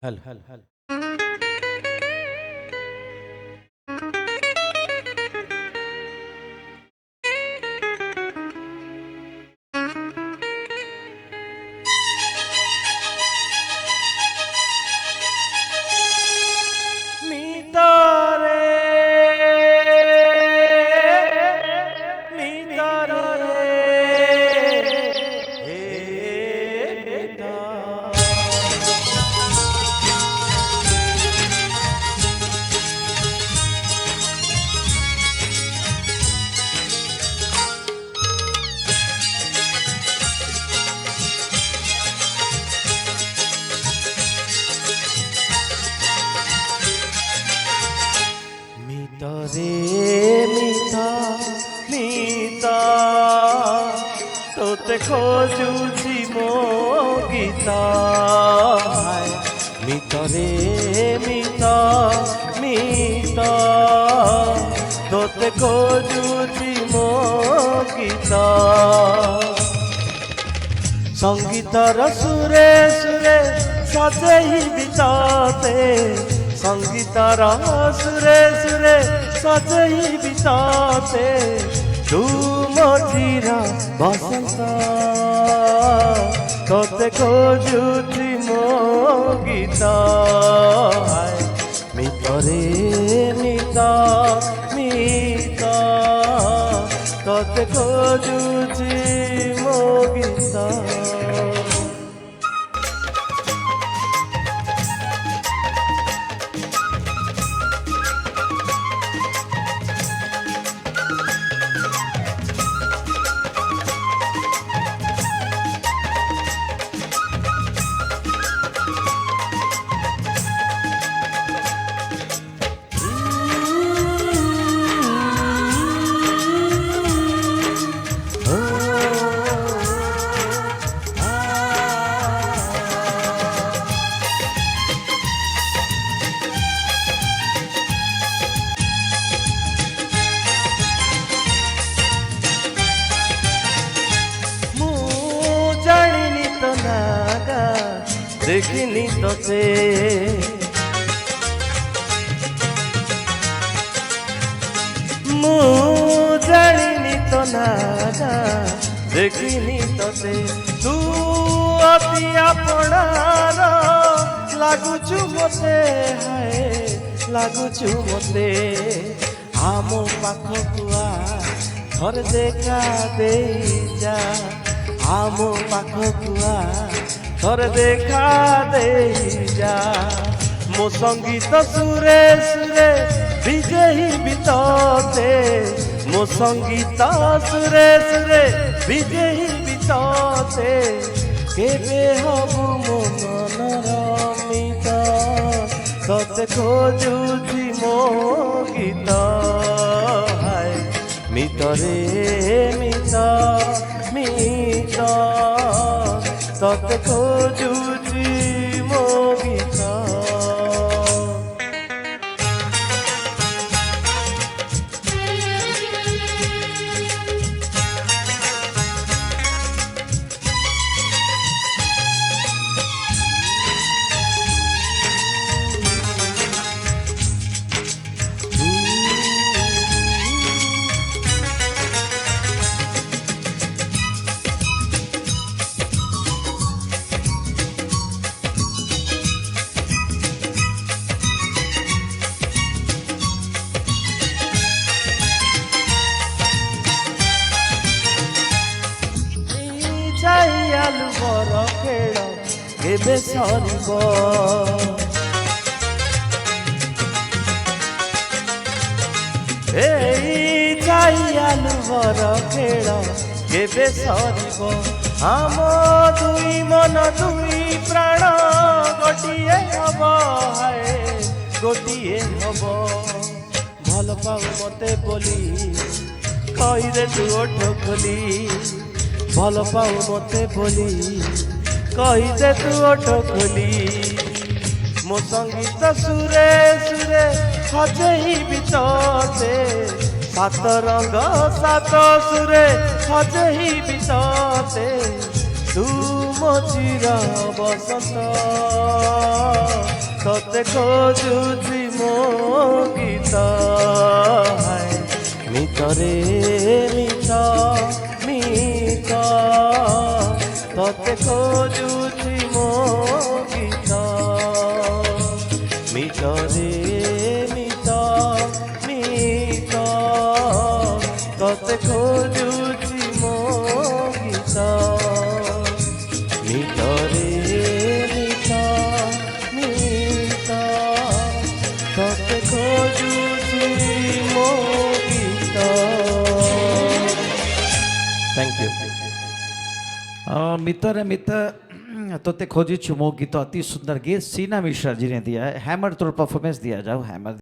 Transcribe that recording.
Hello hello hello. মিতারে মিতারে হে মিতা মিতারে মিতা মিতা তোতে খোঁজুছি মো গীতা মিতারে মিতা মিতা তোতে খোঁজুছি মো গীতা সঙ্গীতর সুরে সুরে সজেইবি তোতে সঙ্গীতর সুরে সুরে সজেইবি তোতে তু মজির বসন্ত তোতে খোঁজুছি মো গীত মিতরে মিতা মিতা তোতে খোঁজুছি মো গীত। দেখিনি তোতে মু জানিনি তো না দেখিনি তোতে তু অতি আপনার লাগুছু মতে হায় লাগুছু মতে আম পাখকু থরে দেখা দেই যা আম পাখকু थोर देखा दे जा मो संगीत सुरे सुरे विजयी बितते मो संगीत सुरे सुरे विजयी बितते केबे हबु मो मनरमिता तते खोजुछि मो गीत हाय मितरे मिता मिता तते खोजुछि मो गीत। আলু বড় খেল কেবে সরিব এই চাই আলু বড় খেল কেবে সরিব আম দুই মন দুই প্রাণ গোটিয়ে হব হায় গোটিয়ে হব ভাল পাও মতে বলি কইরে তু ওঠ খোলি ভাল পাও মতে বলি কইদে তু ওঠ খোলি মো সঙ্গীত সুরে সুরে সজেইবি তোতে সাত রঙ সাত সুরে সজেইবি তোতে তু মো চির বসন্ত ତତେ ଖୋଜୁଛି ମୋ ଗୀତ ହାୟ ମିତରେ ମିତ ମିତ ତତେ ଖୋଜୁଛି ମୋ ଗୀତ ମିତରେ ମିତ ମିତ ତତେ ଖୋଜୁଛି ମୋ ଗୀତ ମିତରେ ମିତ ମିତ ତତେ ଖୋଜୁଛି ମୋ ଗୀତ। Thank you. मित्र मित्र तोते खोजी चुमो गीत अति सुंदर गीत सीना मिश्रा जी ने दिया है। हैमर तोड़ परफॉर्मेंस दिया जाओ हैमर।